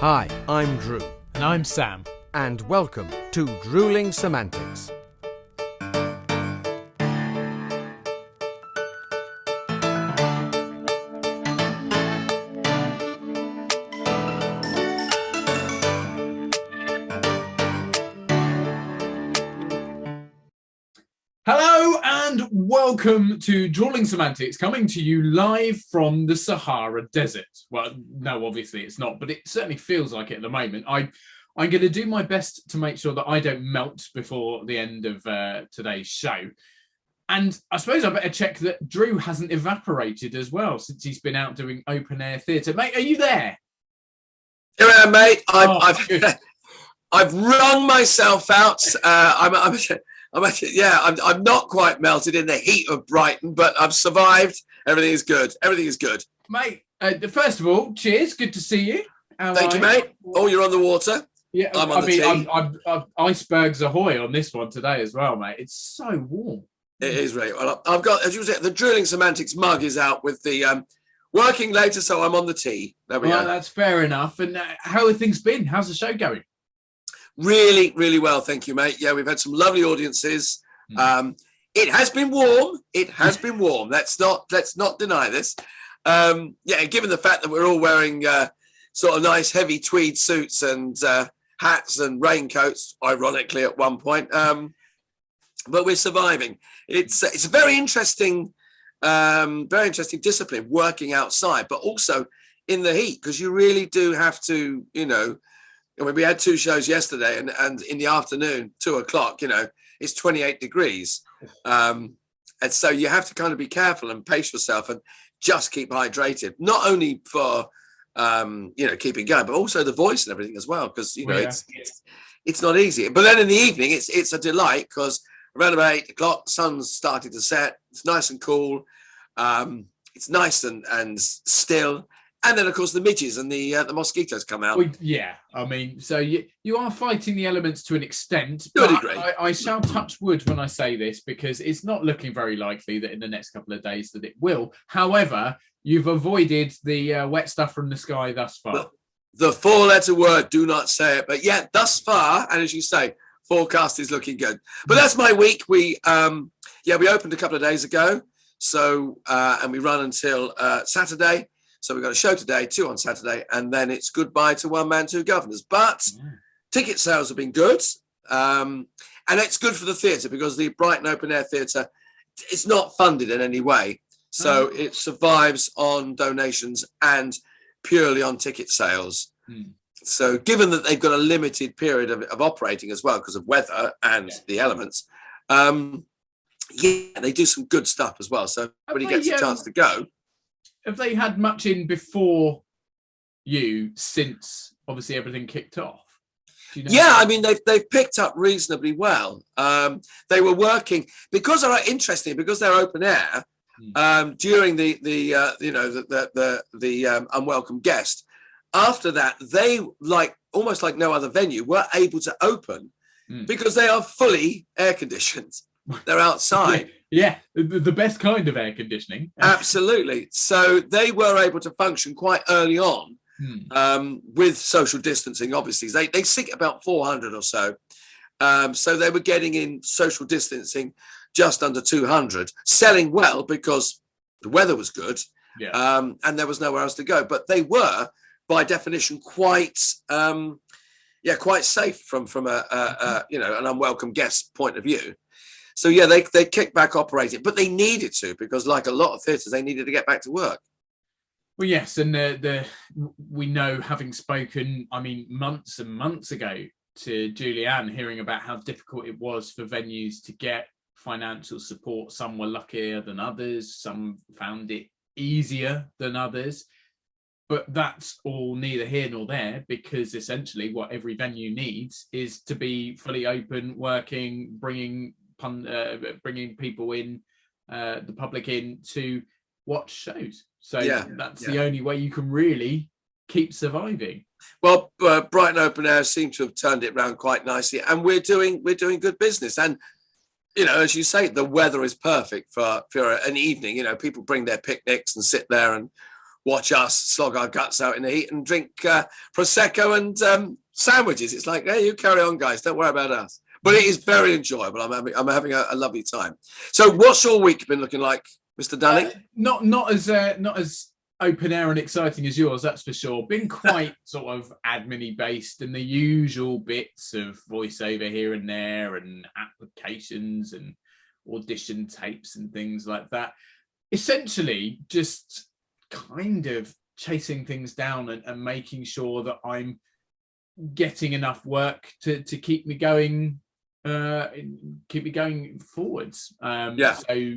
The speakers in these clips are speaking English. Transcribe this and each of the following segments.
Hi, I'm Drew. And I'm Sam. And welcome to Drewling Samantics. Hello and welcome to Drewling Samantics, coming to you live from the Sahara Desert. Well, no, obviously it's not, but it certainly feels like it at the moment. I'm going to do my best to make sure that I don't melt before the end of today's show. And I suppose I better check that Drew hasn't evaporated as well since he's been out doing open air theatre. Mate, are you there? Here I am, mate. I've Good. wrung myself out. I'm not quite melted in the heat of Brighton, but I've survived. Everything is good. Everything is good. Mate, first of all, cheers. Good to see you. Thank you, mate. Oh, you're on the water? Yeah, I'm on the tea. I'm icebergs ahoy on this one today as well, mate. It's so warm. It is really well. I've got, as you said, the Drewling Samantics mug is out with the working later, so I'm on the tea. There we go. That's fair enough. And how have things been? How's the show going? Really, really well, thank you, mate. Yeah, we've had some lovely audiences. It has been warm. It has been warm. Let's not deny this. Given the fact that we're all wearing sort of nice heavy tweed suits and hats and raincoats, ironically at one point, but we're surviving. It's a very interesting discipline, working outside, but also in the heat, because you really do have to, I mean, we had two shows yesterday, and in the afternoon, 2:00, it's 28 degrees. And so you have to kind of be careful and pace yourself and just keep hydrated, not only for, keeping going, but also the voice and everything as well, because, it's not easy. But then in the evening, it's a delight, because around about 8:00, the sun's starting to set. It's nice and cool. It's nice and still. And then, of course, the midges and the mosquitoes come out. I mean, so you are fighting the elements to an extent. To a degree. I shall touch wood when I say this, because it's not looking very likely that in the next couple of days that it will. However, you've avoided the wet stuff from the sky thus far. The four-letter word, do not say it. But yeah, thus far, and as you say, forecast is looking good. But that's my week. We opened a couple of days ago. So, and we run until Saturday. So we've got a show today, 2 on Saturday, and then it's goodbye to One Man, Two Governors. But ticket sales have been good. And it's good for the theatre, because the Brighton Open Air Theatre, it's not funded in any way. So it survives on donations and purely on ticket sales. So given that they've got a limited period of operating as well, because of weather and the elements, they do some good stuff as well. So everybody gets a chance to go. Have they had much in before you, since obviously everything kicked off? Do you know? Yeah, I mean, they've picked up reasonably well. They were working because they're open air during the unwelcome guest. After that, they, almost like no other venue, were able to open because they are fully air conditioned. They're outside. Yeah, the best kind of air conditioning. Absolutely. So they were able to function quite early on with social distancing, obviously. They sit about 400 or so. So they were getting in social distancing just under 200, selling well because the weather was good and there was nowhere else to go. But they were, by definition, quite safe from an unwelcome guest point of view. So, they kicked back operating, but they needed to, because like a lot of theatres, they needed to get back to work. Well, yes, and we know, having spoken, months and months ago to Julianne, hearing about how difficult it was for venues to get financial support. Some were luckier than others. Some found it easier than others. But that's all neither here nor there, because essentially what every venue needs is to be fully open, working, bringing people in, the public in to watch shows. So that's the only way you can really keep surviving. Well, Brighton Open Air seem to have turned it around quite nicely, and we're doing good business. And as you say, the weather is perfect for an evening. People bring their picnics and sit there and watch us slog our guts out in the heat and drink Prosecco and sandwiches. It's like, hey, you carry on, guys. Don't worry about us. But it is very enjoyable. I'm having a lovely time. So what's your week been looking like, Mr. Dunning? Not as open air and exciting as yours, that's for sure. Been quite sort of admin-y based, and the usual bits of voiceover here and there, and applications and audition tapes and things like that. Essentially, just kind of chasing things down and making sure that I'm getting enough work to keep me going forwards. So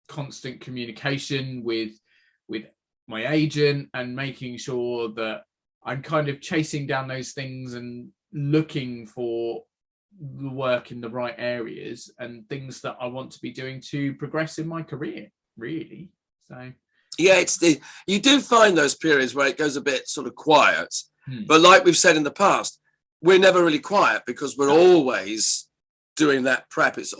constant communication with my agent and making sure that I'm kind of chasing down those things and looking for the work in the right areas and things that I want to be doing to progress in my career, really. So yeah, you do find those periods where it goes a bit sort of quiet, but like we've said in the past, we're never really quiet because we're always doing that prep. It's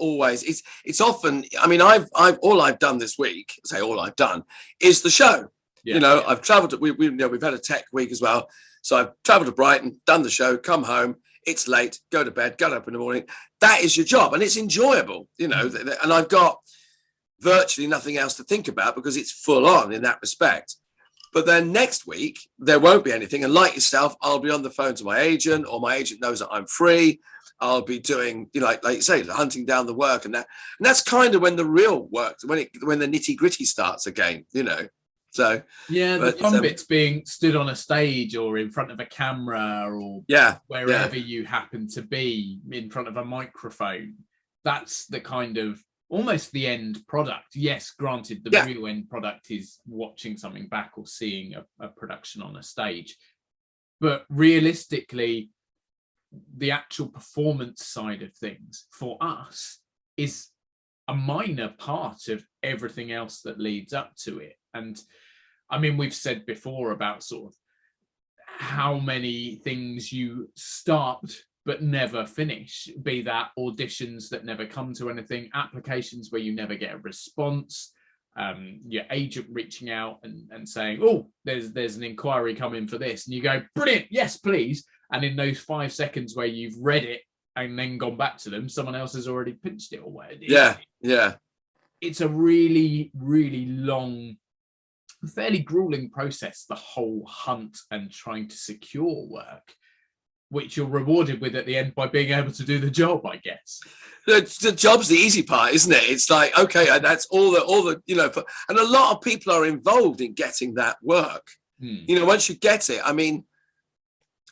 often, I mean, all I've done this week, all I've done is the show. I've traveled. We've had a tech week as well. So I've traveled to Brighton, done the show, come home. It's late, go to bed, get up in the morning. That is your job, and it's enjoyable, and I've got virtually nothing else to think about because it's full on in that respect. But then next week, there won't be anything. And like yourself, I'll be on the phone to my agent, or my agent knows that I'm free. I'll be doing, like you say, hunting down the work and that. And that's kind of when the real work, when the nitty gritty starts again, So the fun bit's being stood on a stage or in front of a camera or wherever you happen to be in front of a microphone. That's the kind of almost the end product. Yes, granted, the real end product is watching something back or seeing a production on a stage. But realistically, the actual performance side of things for us is a minor part of everything else that leads up to it. And I mean, we've said before about sort of how many things you start but never finish, be that auditions that never come to anything, applications where you never get a response, your agent reaching out and saying, oh, there's an inquiry coming for this. And you go, brilliant, yes, please. And in those 5 seconds where you've read it and then gone back to them, someone else has already pinched it or whatever. Yeah. It's a really, really long, fairly grueling process, the whole hunt and trying to secure work, which you're rewarded with at the end by being able to do the job, I guess. The job's the easy part, isn't it? It's like, okay, that's all the and a lot of people are involved in getting that work. Once you get it, I mean,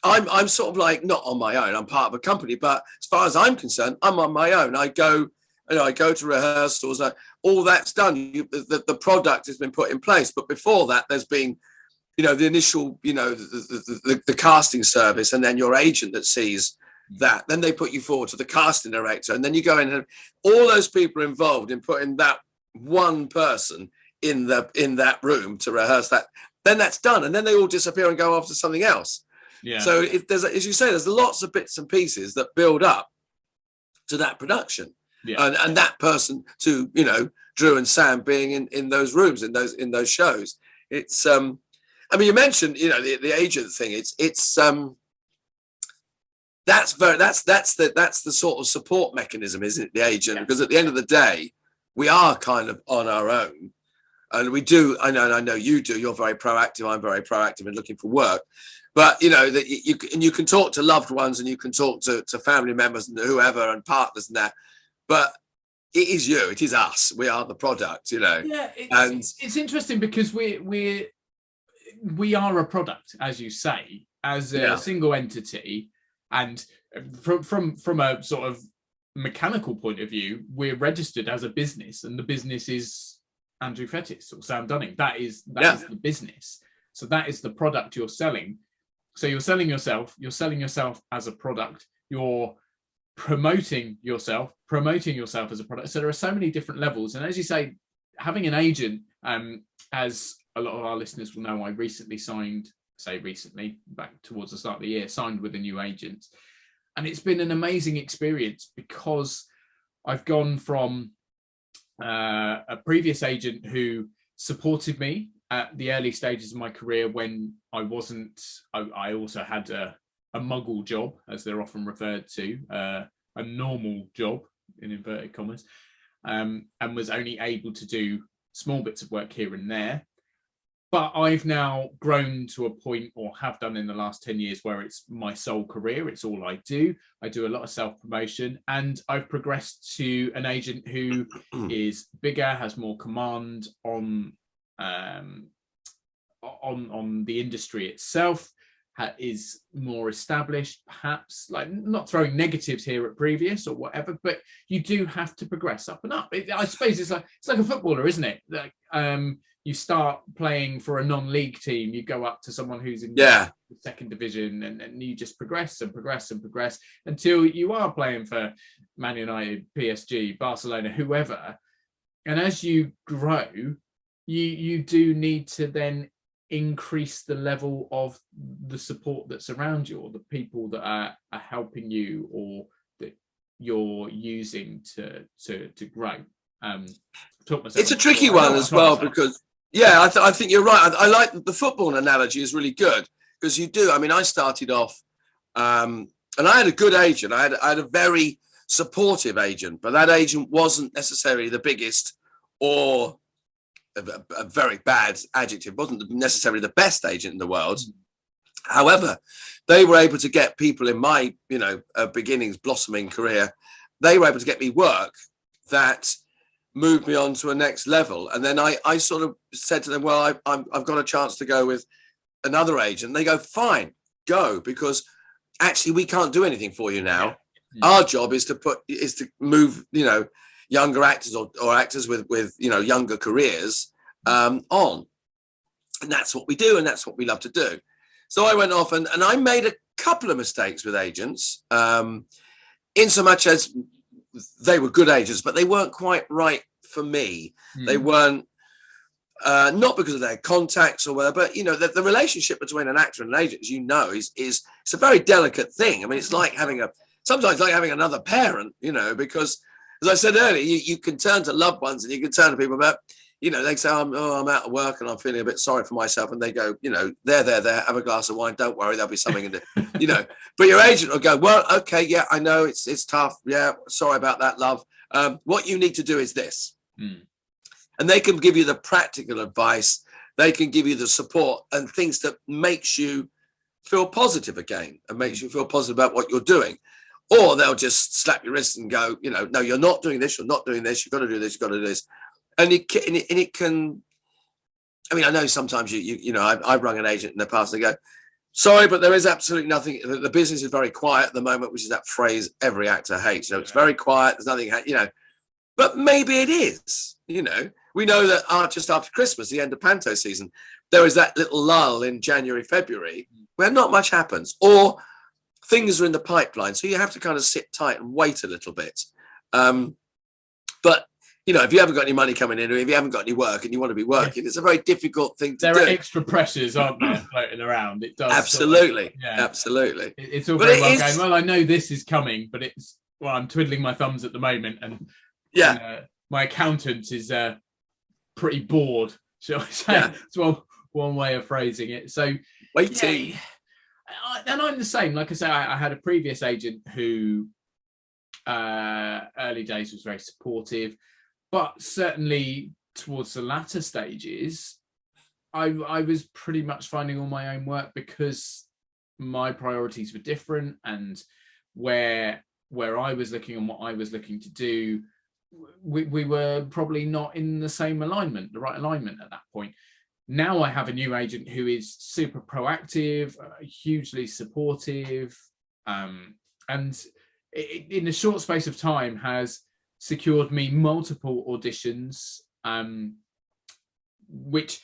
I'm sort of like not on my own. I'm part of a company, but as far as I'm concerned, I'm on my own. I go to rehearsals. All that's done. The product has been put in place. But before that, there's been, the initial, the casting service, and then your agent that sees that. Then they put you forward to the casting director, and then you go in, and all those people are involved in putting that one person in that room to rehearse that. Then that's done, and then they all disappear and go off to something else. Yeah. So there's, as you say, there's lots of bits and pieces that build up to that production. Yeah. And that person to, Drew and Sam being in those rooms, in those shows. It's I mean, you mentioned, the agent thing. It's that's the sort of support mechanism, isn't it? The agent, because at the end of the day, we are kind of on our own. And we do, I know you do, you're very proactive, I'm very proactive in looking for work. But, that you can talk to loved ones and you can talk to family members and whoever and partners and that. But it is you, it is us. We are the product, Yeah, it's interesting because we are a product, as you say, as a single entity. And from a sort of mechanical point of view, we're registered as a business, and the business is Andrew Fettis or Sam Dunning. That is the business. So that is the product you're selling. So you're selling yourself as a product, you're promoting yourself as a product. So there are so many different levels. And as you say, having an agent, as a lot of our listeners will know, I recently back towards the start of the year, signed with a new agent. And it's been an amazing experience because I've gone from a previous agent who supported me at the early stages of my career when I also had a muggle job, as they're often referred to, a normal job in inverted commas, and was only able to do small bits of work here and there. But I've now grown to a point, or have done in the last 10 years, where it's my sole career. It's all I do. I do a lot of self-promotion, and I've progressed to an agent who is bigger, has more command on the industry itself, is more established, perhaps. Like, not throwing negatives here at previous or whatever, but you do have to progress up and up. I suppose it's like a footballer, isn't it? Like, you start playing for a non-league team, you go up to someone who's in the second division, and you just progress and progress and progress until you are playing for Man United, PSG, Barcelona, whoever. And as you grow, you do need to then increase the level of the support that's around you, or the people that are helping you, or that you're using to grow. It's a tricky one as well, because I think you're right. I like the football analogy is really good, because you do. I mean, I started off, and I had a good agent. I had a very supportive agent, but that agent wasn't necessarily the biggest, or a very bad adjective, wasn't necessarily the best agent in the world. However, they were able to get people in my, beginnings, blossoming career. They were able to get me work that moved me on to a next level. And then I sort of said to them, well, I've got a chance to go with another agent. And they go, fine, go, because actually we can't do anything for you now. Our job is to move, younger actors or actors with younger careers on. And that's what we do, and that's what we love to do. So I went off and I made a couple of mistakes with agents, in so much as they were good agents, but they weren't quite right for me. They weren't, not because of their contacts or whatever, but the relationship between an actor and an agent, as you know, is it's a very delicate thing. I mean, it's like sometimes like having another parent, because, as I said earlier, you can turn to loved ones and you can turn to people about, they say, I'm out of work and I'm feeling a bit sorry for myself. And they go, there, have a glass of wine. Don't worry, there'll be something in it, but your agent will go, well, okay, yeah, I know it's tough. Yeah, sorry about that, love. What you need to do is this. And they can give you the practical advice. They can give you the support and things that makes you feel positive again and makes you feel positive about what you're doing. Or they'll just slap your wrist and go, no, you're not doing this. You're not doing this. You've got to do this. You've got to do this. And it can, I mean, I know sometimes I've rung an agent in the past and they go, sorry, but there is absolutely nothing. The business is very quiet at the moment, which is that phrase every actor hates. It's very quiet. There's nothing, but maybe it is, We know that just after Christmas, the end of Panto season, there is that little lull in January, February, where not much happens, or things are in the pipeline. So you have to kind of sit tight and wait a little bit. But, if you haven't got any money coming in, or if you haven't got any work and you want to be working, it's a very difficult thing to do. There are extra pressures, aren't there, floating around? It does. Absolutely. Absolutely. It's all very well going, well, I know this is coming, but I'm twiddling my thumbs at the moment. And my accountant is pretty bored, shall I say. Yeah. It's one way of phrasing it. So waiting. Yeah, and I'm the same. Like I say, I had a previous agent who early days was very supportive, but certainly towards the latter stages, I was pretty much finding all my own work, because my priorities were different, and where I was looking and what I was looking to do, we were probably not in the right alignment at that point. Now I have a new agent who is super proactive, hugely supportive, and in a short space of time has secured me multiple auditions, which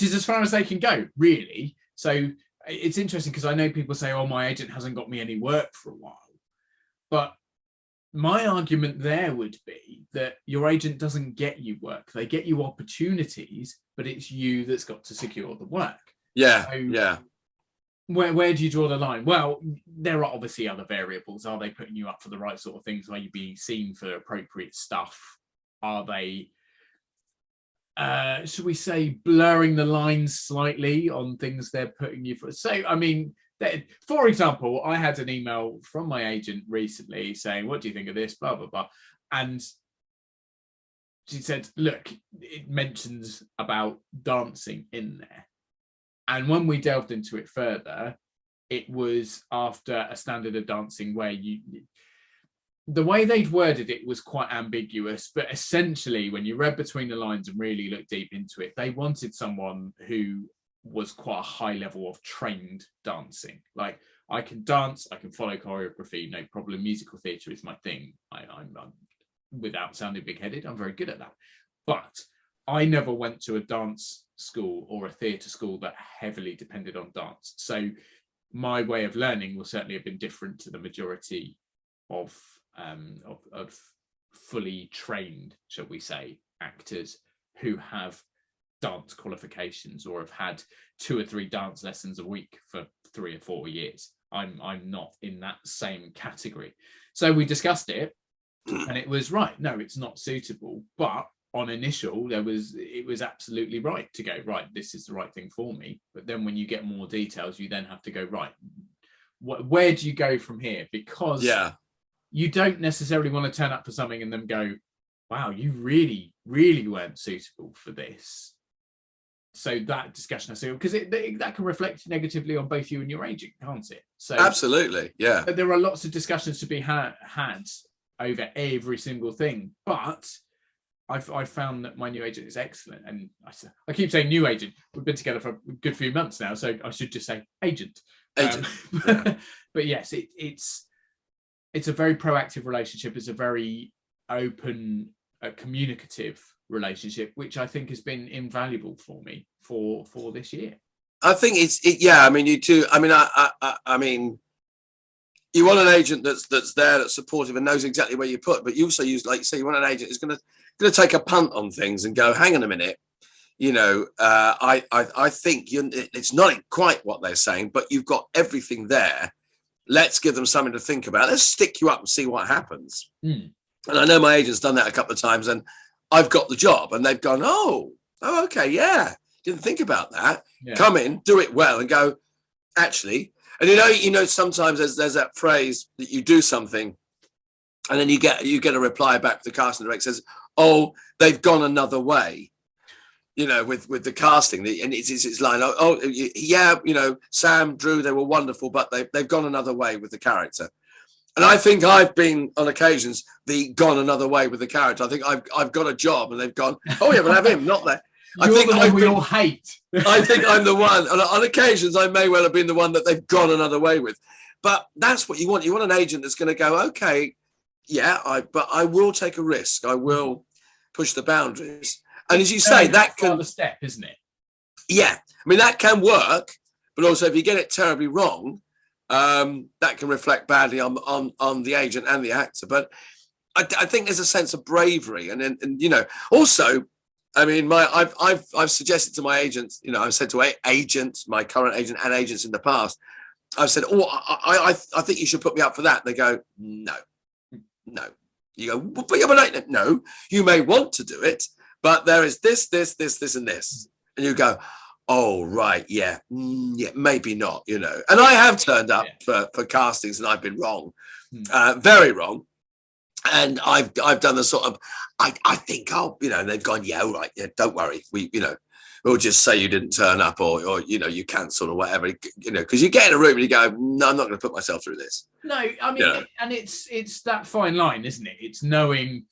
is as far as they can go, really. So it's interesting, because I know people say, oh, my agent hasn't got me any work for a while. But my argument there would be that your agent doesn't get you work. They get you opportunities, but it's you that's got to secure the work. Yeah, so Where do you draw the line? Well, there are obviously other variables. Are they putting you up for the right sort of things? Are you being seen for appropriate stuff? Are they should we say, blurring the lines slightly on things they're putting you for. So, I mean, for example, I had an email from my agent recently saying, what do you think of this? Blah, blah, blah. And she said, look, it mentions about dancing in there. And when we delved into it further, it was after a standard of dancing where the way they'd worded it was quite ambiguous, but essentially when you read between the lines and really looked deep into it, they wanted someone who was quite a high level of trained dancing. Like, I can dance, I can follow choreography, no problem. Musical theatre is my thing. I'm without sounding big-headed, I'm very good at that. But I never went to a dance school or a theatre school that heavily depended on dance. So my way of learning will certainly have been different to the majority of fully trained, shall we say, actors who have dance qualifications or have had 2 or 3 dance lessons a week for 3 or 4 years. I'm not in that same category. So we discussed it, and it was right. No, it's not suitable. But on initial, it was absolutely right to go, right, this is the right thing for me. But then when you get more details, you then have to go, right, where do you go from here? Because you don't necessarily want to turn up for something and then go, wow, you really, really weren't suitable for this. So that discussion, because that can reflect negatively on both you and your agent, can't it? So absolutely, yeah. There are lots of discussions to be had over every single thing, but I've found that my new agent is excellent. And I keep saying new agent. We've been together for a good few months now, so I should just say agent. But yes, it's a very proactive relationship. It's a very open, communicative relationship, which I think has been invaluable for me for this year. I think I mean, you too. I mean, I mean, you want an agent that's there, that's supportive and knows exactly where you put. But you also use, like you say, you want an agent who's going to take a punt on things and go, hang on a minute. You know, I think it's not quite what they're saying, but you've got everything there. Let's give them something to think about. Let's stick you up and see what happens. And I know my agent's done that a couple of times, and I've got the job, and they've gone, oh, okay, yeah, didn't think about that. Yeah. Come in, do it well, and go, actually. And you know, sometimes there's that phrase that you do something, and then you get a reply back to the casting director says, oh, they've gone another way. You know, with the casting, and it's line, oh yeah, you know, Sam, Drew, they were wonderful, but they've gone another way with the character. And I think I've been on occasions gone another way with the character. I think I've got a job, and they've gone, oh yeah, we'll have him, not that. I think the one we all hate. I think I'm the one. And on occasions, I may well have been the one that they've gone another way with. But that's what you want. You want an agent that's going to go, okay, yeah, but I will take a risk. I will push the boundaries. And as you say, that can the step, isn't it? Yeah, I mean, that can work, but also if you get it terribly wrong, that can reflect badly on the agent and the actor. But I think there's a sense of bravery, and you know, also, I mean, I've suggested to my agents, you know, I've said to agents, my current agent and agents in the past, I've said, oh, I think you should put me up for that. They go, no. You go, but no, you may want to do it, but there is this, and this, and you go, oh right, yeah, maybe not, you know. And I have turned up for castings, and I've been wrong, very wrong. And I've done the sort of, I think I'll, you know, and they've gone, yeah, all right, yeah, don't worry, we'll just say you didn't turn up, or you know, you cancelled or whatever, you know, because you get in a room and you go, no, I'm not going to put myself through this. No, I mean, and it's that fine line, isn't it? It's knowing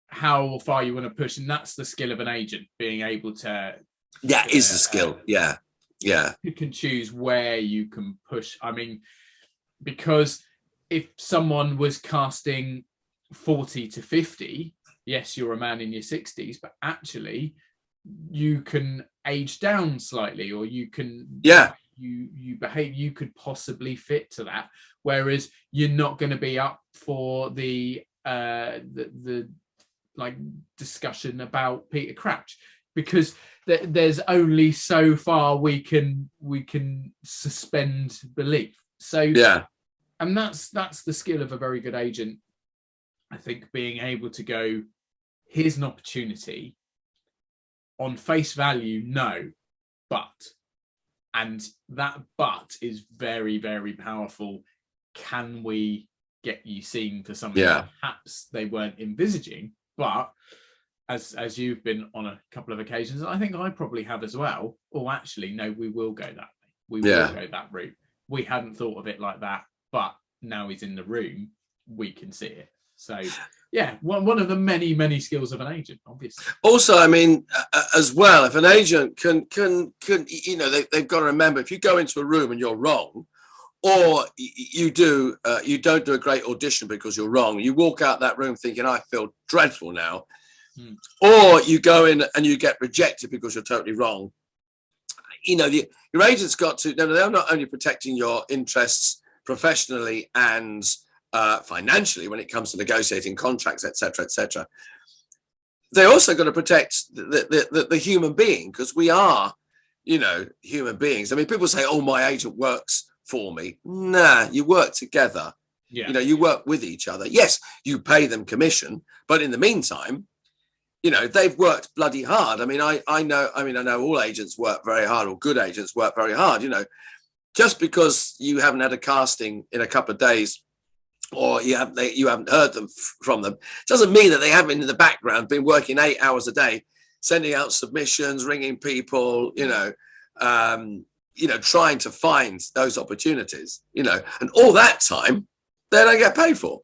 how far you want to push, and that's the skill of an agent, being able to. Yeah, is the skill. Yeah. You can choose where you can push. I mean, because if someone was casting 40 to 50, yes, you're a man in your 60s, but actually you can age down slightly, or you can you behave, you could possibly fit to that, whereas you're not going to be up for the like discussion about Peter Crouch, because there's only so far we can suspend belief. So and that's the skill of a very good agent, I think, being able to go, here's an opportunity, on face value, no, and that but is very, very powerful. Can we get you seen for something perhaps they weren't envisaging? But as you've been on a couple of occasions, and I think I probably have as well. Oh, actually, no, we will go that way. We will go that route. We hadn't thought of it like that, but now he's in the room, we can see it. So yeah, one of the many, many skills of an agent, obviously. Also, I mean, as well, if an agent can you know, they've got to remember, if you go into a room and you're wrong, or you don't do a great audition because you're wrong, you walk out that room thinking, I feel dreadful now. Or you go in and you get rejected because you're totally wrong. You know, your agent's got to, they're not only protecting your interests professionally and financially when it comes to negotiating contracts, etc. They also got to protect the human being, because we are, you know, human beings. I mean, people say, oh, my agent works for me. Nah, you work together. Yeah. You know, you work with each other. Yes, you pay them commission, but in the meantime, you know, they've worked bloody hard. I mean, I know all agents work very hard, or good agents work very hard. You know, just because you haven't had a casting in a couple of days, or you haven't heard from them, doesn't mean that they haven't in the background been working 8 hours a day, sending out submissions, ringing people, trying to find those opportunities, you know, and all that time they don't get paid for.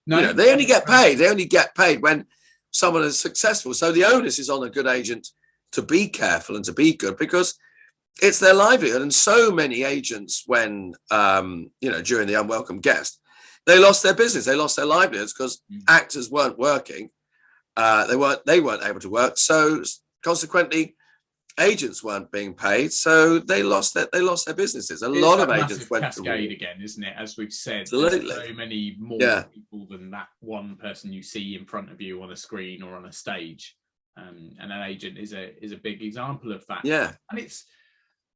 No, you know, they only get paid. They only get paid when someone is successful. So the onus is on a good agent to be careful and to be good, because it's their livelihood. And so many agents, when during the Unwelcome Guest, they lost their business, they lost their livelihoods because actors weren't working, they weren't able to work. So consequently, agents weren't being paid, so they lost their businesses. A lot of agents went cascade again, isn't it? As we've said, absolutely. There's so many more people than that one person you see in front of you on a screen or on a stage, and an agent is a big example of that. Yeah, and it's,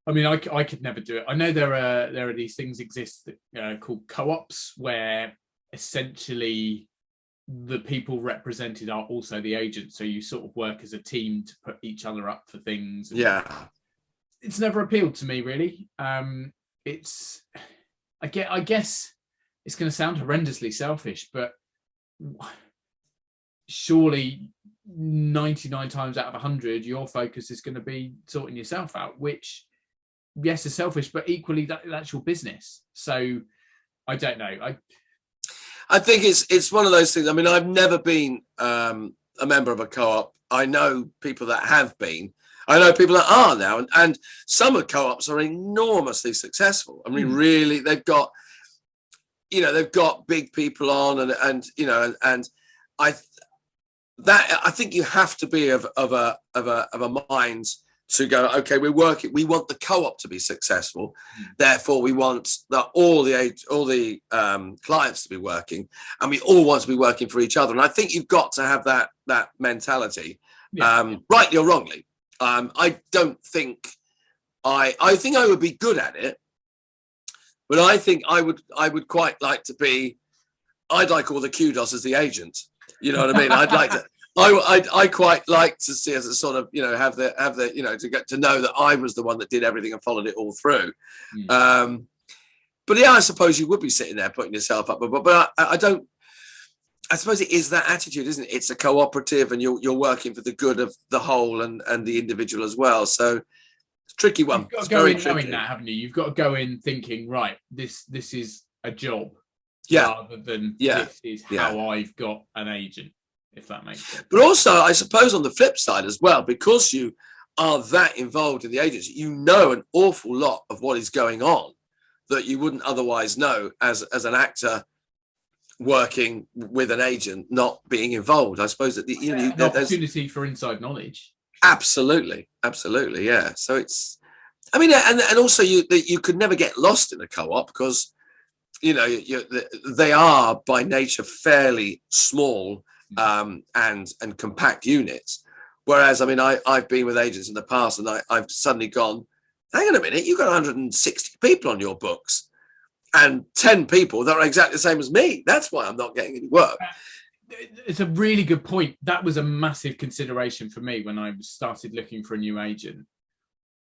I mean, I could never do it. I know there are these things exist that, called co-ops, where essentially the people represented are also the agent, so you sort of work as a team to put each other up for things. It's never appealed to me, really. It's, I guess it's going to sound horrendously selfish, but surely 99 times out of 100 your focus is going to be sorting yourself out, which, yes, is selfish, but equally that's your business. So I don't know. I think it's one of those things. I mean, I've never been a member of a co-op. I know people that have been. I know people that are now, and some of co-ops are enormously successful. I mean, really, they've got big people on, and I think you have to be of a mind to go, okay, we want the co-op to be successful, therefore we want all the clients to be working, and we all want to be working for each other. And I think you've got to have that mentality, rightly or wrongly. I think I would be good at it, but I think I would quite like to be, I'd like all the kudos as the agent. You know what I mean? I'd like to. I quite like to see us as sort of, have the to get to know that I was the one that did everything and followed it all through. But yeah, I suppose you would be sitting there putting yourself up, but I don't. I suppose it is that attitude, isn't it? It's a cooperative, and you're working for the good of the whole and the individual as well. So it's a tricky one. You've got to go in knowing that, haven't you? You've got to go in thinking, right, this is a job, rather than this is how I've got an agent. If that makes sense. But also, I suppose on the flip side as well, because you are that involved in the agency, you know an awful lot of what is going on that you wouldn't otherwise know as an actor working with an agent, not being involved. I suppose that an opportunity for inside knowledge. Absolutely, yeah. So it's, I mean, and also you could never get lost in a co-op, because they are by nature fairly small. And compact units. Whereas, I mean, I've been with agents in the past, and I've suddenly gone, hang on a minute, you've got 160 people on your books and 10 people that are exactly the same as me. That's why I'm not getting any work. it's a really good point. That was a massive consideration for me when I started looking for a new agent.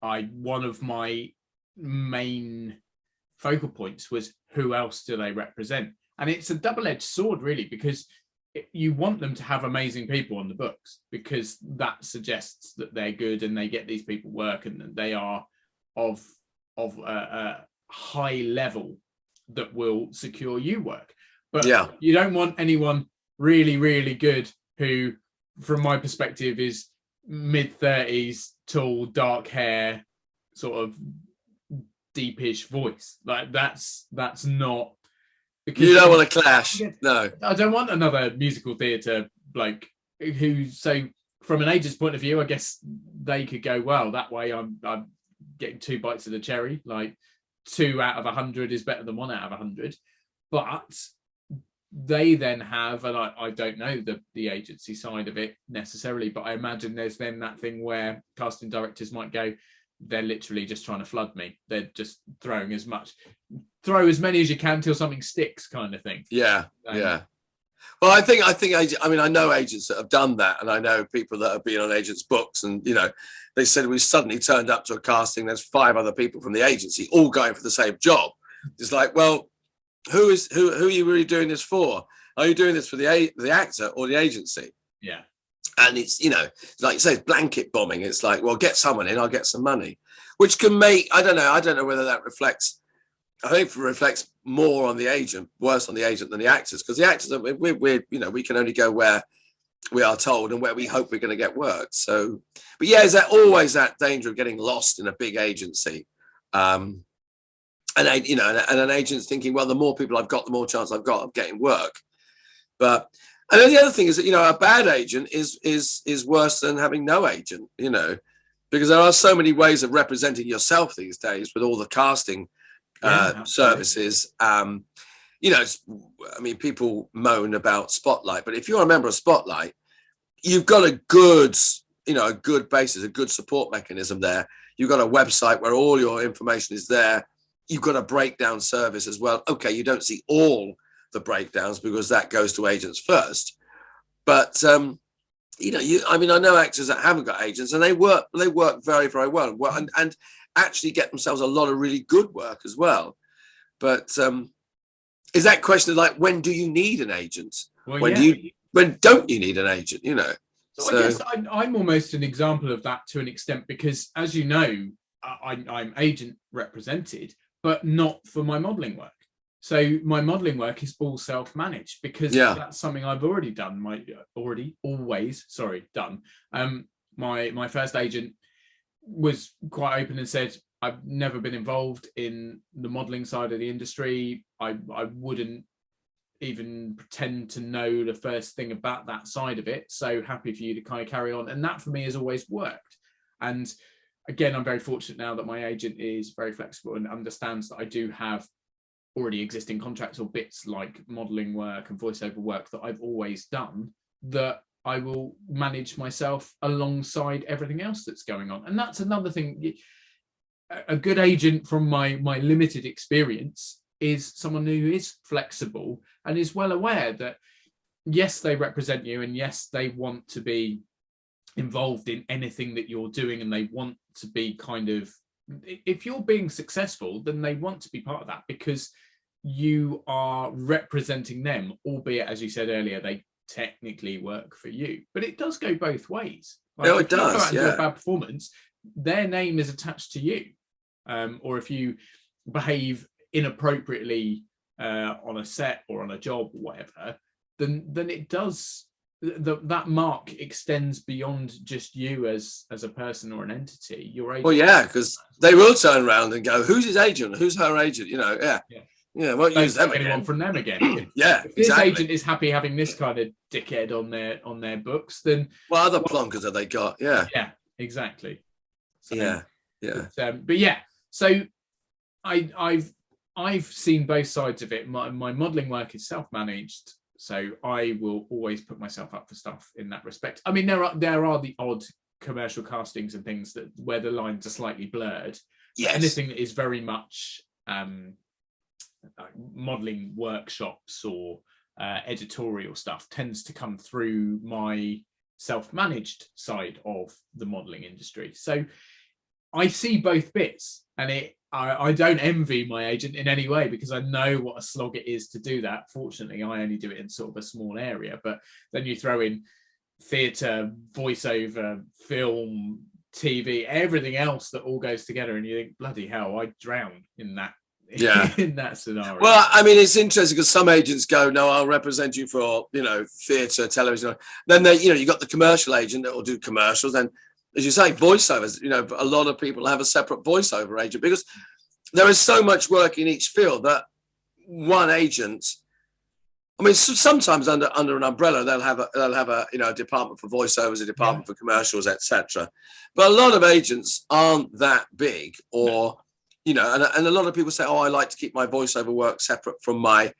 One of my main focal points was, who else do they represent? And it's a double-edged sword, really, because you want them to have amazing people on the books, because that suggests that they're good and they get these people work and that they are of a high level that will secure you work. But you don't want anyone really, really good who, from my perspective, is mid-30s, tall, dark hair, sort of deepish voice. Like that's not, because you don't want to clash. No, I don't want another musical theatre bloke who, so from an agent's point of view, I guess they could go, well, that way I'm getting 2 bites of the cherry. Like 2 out of 100 is better than 1 out of 100. But they then have, and I don't know the agency side of it necessarily, but I imagine there's then that thing where casting directors might go, they're literally just trying to flood me. They're just throw as many as you can till something sticks, kind of thing. Yeah. Well, I think I know agents that have done that, and I know people that have been on agents' books, and they said we suddenly turned up to a casting. There's 5 other people from the agency all going for the same job. It's like, well, who are you really doing this for? Are you doing this for the actor or the agency? Yeah. And it's, like you say, it's blanket bombing. It's like, well, get someone in, I'll get some money, which can make, I don't know whether that reflects, I think it reflects more on the agent, worse on the agent than the actors, because the actors, we can only go where we are told and where we hope we're going to get work. So, but yeah, is there always that danger of getting lost in a big agency? And an agent's thinking, well, the more people I've got, the more chance I've got of getting work. But, and then the other thing is that, a bad agent is worse than having no agent, because there are so many ways of representing yourself these days with all the casting services. People moan about Spotlight, but if you're a member of Spotlight, you've got a good basis, a good support mechanism there. You've got a website where all your information is there. You've got a breakdown service as well. Okay, you don't see all the breakdowns because that goes to agents first. But I know actors that haven't got agents, and they work very, very well, and actually get themselves a lot of really good work as well. But is that question of like, when do you need an agent? Well, when don't you need an agent? So I guess I'm almost an example of that to an extent, because, as you know, I'm agent represented, but not for my modelling work. So my modelling work is all self-managed, because that's something I've already done. My first agent was quite open and said, I've never been involved in the modelling side of the industry. I wouldn't even pretend to know the first thing about that side of it. So happy for you to kind of carry on. And that for me has always worked. And again, I'm very fortunate now that my agent is very flexible and understands that I do have already existing contracts or bits like modelling work and voiceover work that I've always done, that I will manage myself alongside everything else that's going on. And that's another thing. A good agent, from my limited experience, is someone who is flexible and is well aware that, yes, they represent you, and yes, they want to be involved in anything that you're doing, and they want to be kind of, if you're being successful, then they want to be part of that, because you are representing them, albeit, as you said earlier, they technically work for you. But it does go both ways. Like, it does. If you go out and do a bad performance, their name is attached to you. Or if you behave inappropriately on a set or on a job or whatever, then it does, that mark extends beyond just you as a person or an entity. Your agent. Well, yeah, because they will turn around and go, "Who's his agent? Who's her agent?" Yeah, won't use them again. From them again. If this agent is happy having this kind of dickhead on their books, then what other plonkers have they got? Yeah, exactly. So, but yeah. So I've seen both sides of it. My modelling work is self-managed, so I will always put myself up for stuff in that respect. I mean, there are the odd commercial castings and things where the lines are slightly blurred. Yes. Anything that is very much modelling workshops or editorial stuff tends to come through my self-managed side of the modeling industry. So I see both bits, and I don't envy my agent in any way, because I know what a slog it is to do that. Fortunately, I only do it in sort of a small area, but then you throw in theatre, voiceover, film, TV, everything else that all goes together, and you think, bloody hell, I drown in that. Yeah. In that scenario. Well, I mean, it's interesting because some agents go, no, I'll represent you for, theatre, television. Then they, you got the commercial agent that will do commercials. And as you say, voiceovers, a lot of people have a separate voiceover agent because there is so much work in each field that one agent, I mean, sometimes under an umbrella, they'll have a department for voiceovers, a department for commercials, etc. But a lot of agents aren't that big, or and a lot of people say, oh, I like to keep my voiceover work separate from my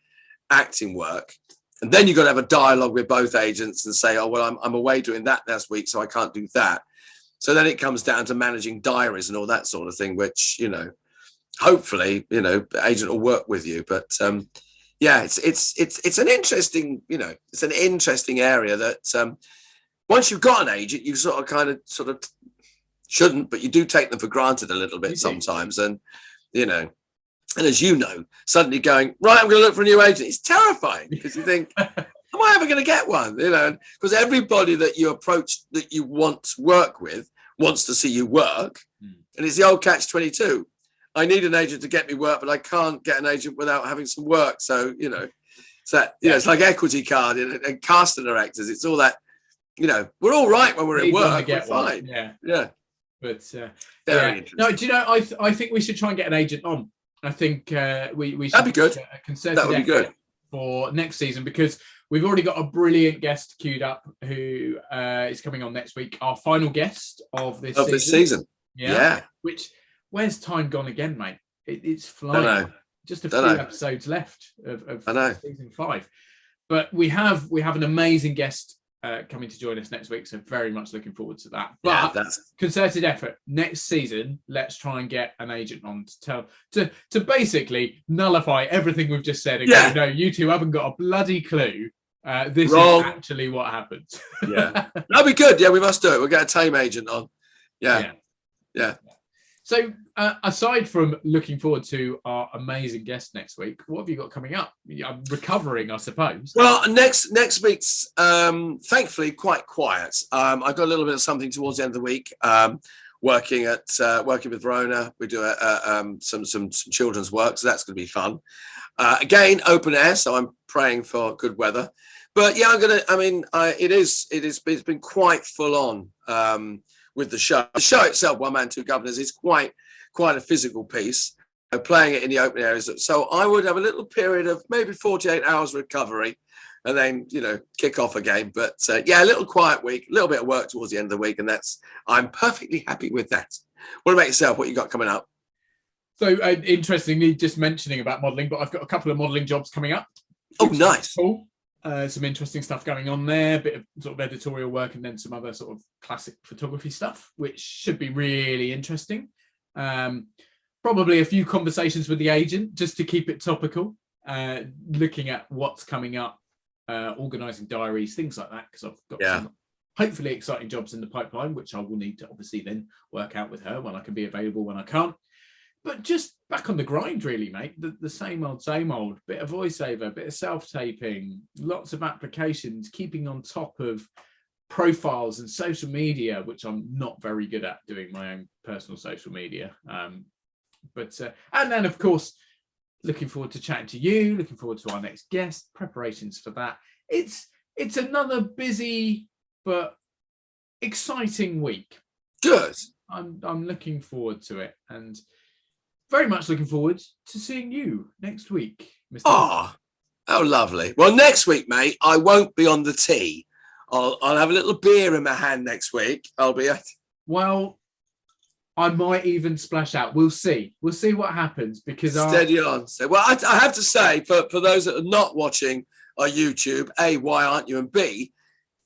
acting work. And then you've got to have a dialogue with both agents and say, oh, well, I'm away doing that this week, so I can't do that. So then it comes down to managing diaries and all that sort of thing, which, hopefully, the agent will work with you. But it's an interesting, it's an interesting area that once you've got an agent, you sort of shouldn't, but you do take them for granted a little bit sometimes. And, and as you know, suddenly going, right, I'm going to look for a new agent. It's terrifying because you think, am I ever going to get one? Because everybody that you approach that you want to work with wants to see you work. And it's the old catch-22. I need an agent to get me work, but I can't get an agent without having some work. So, it's like equity card and casting directors. It's all that, we're all right when we're in work. We're fine. Yeah. But no, do you know? I think we should try and get an agent on. I think we should. That'd be good. A concerted that would be good for next season, because we've already got a brilliant guest queued up who is coming on next week. Our final guest of this season. Yeah. Which, where's time gone again, mate? It's flying. Just a few episodes left of season 5, but we have an amazing guest coming to join us next week, so very much looking forward to that. But that's concerted effort next season. Let's try and get an agent on to basically nullify everything we've just said and go, no, you two haven't got a bloody clue. This is actually what happens. That'd be good. We must do it. We'll get a tame agent on. Yeah. So aside from looking forward to our amazing guest next week, what have you got coming up? I'm recovering, I suppose. Well, next week's thankfully quite quiet. I've got a little bit of something towards the end of the week. Working with Verona, we do some children's work, so that's going to be fun. Again, open air, so I'm praying for good weather. But it's been quite full on. With the show itself, One Man, Two Governors, is quite a physical piece. Playing it in the open areas, so I would have a little period of maybe 48 hours recovery, and then kick off again. But a little quiet week, a little bit of work towards the end of the week, and I'm perfectly happy with that. What about yourself? What you got coming up? So interestingly, just mentioning about modelling, but I've got a couple of modelling jobs coming up. Oh, nice. Cool. Some interesting stuff going on there, a bit of sort of editorial work, and then some other sort of classic photography stuff, which should be really interesting. Probably a few conversations with the agent just to keep it topical, looking at what's coming up, organising diaries, things like that, because I've got some hopefully exciting jobs in the pipeline, which I will need to obviously then work out with her when I can be available, when I can't. But just back on the grind, really, mate. The same old. Bit of voiceover, bit of self-taping, lots of applications, keeping on top of profiles and social media, which I'm not very good at doing my own personal social media. And then, of course, looking forward to chatting to you, looking forward to our next guest, preparations for that. It's another busy but exciting week. Good. I'm looking forward to it, and very much looking forward to seeing you next week, Mr. Oh, how lovely. Well, next week, mate, I won't be on the tee. I'll have a little beer in my hand next week. Well, I might even splash out. We'll see. We'll see what happens, because steady on. So, well, I have to say, for those that are not watching our YouTube, A, why aren't you? And B,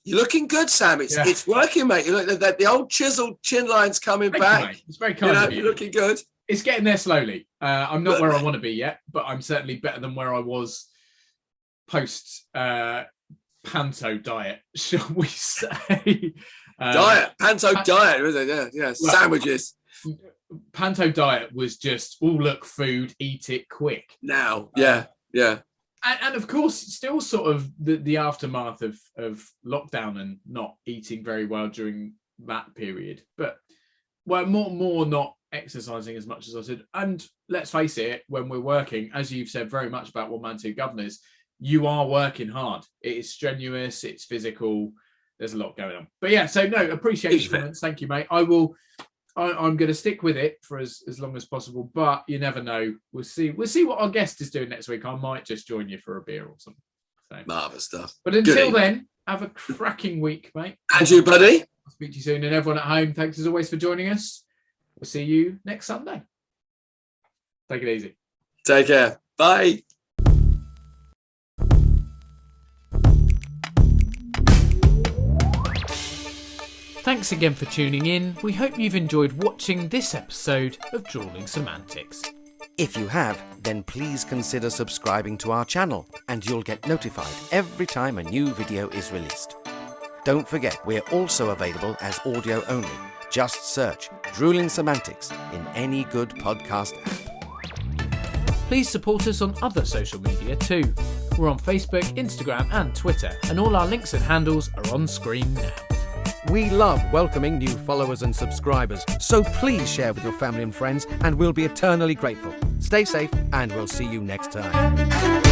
you're looking good, Sam. It's working, mate. You look at the old chiseled chin lines coming back. It's very kind of you. You're looking good. It's getting there slowly. I'm not where I want to be yet, but I'm certainly better than where I was post panto diet, shall we say? Panto diet, was it? Yeah. Well, Sandwiches. Panto diet was just, look, food, eat it quick. Now, yeah. And of course, still sort of the aftermath of lockdown and not eating very well during that period. But more not exercising as much as I said. And let's face it, when we're working, as you've said very much about One Man Two Governors, you are working hard. It is strenuous. It's physical. There's a lot going on. But yeah, so no, appreciate your comments. Thank you, mate. I'm going to stick with it for as long as possible, but you never know. We'll see what our guest is doing next week. I might just join you for a beer or something. So. Marvellous stuff. But until then, have a cracking week, mate. And you, buddy. I'll speak to you soon. And everyone at home, thanks as always for joining us. We'll see you next Sunday. Take it easy. Take care. Bye. Thanks again for tuning in. We hope you've enjoyed watching this episode of Drewling Samantics. If you have, then please consider subscribing to our channel and you'll get notified every time a new video is released. Don't forget, we're also available as audio only. Just search Drewling Samantics in any good podcast app. Please support us on other social media too. We're on Facebook, Instagram and Twitter, and all our links and handles are on screen now. We love welcoming new followers and subscribers, so please share with your family and friends and we'll be eternally grateful. Stay safe and we'll see you next time.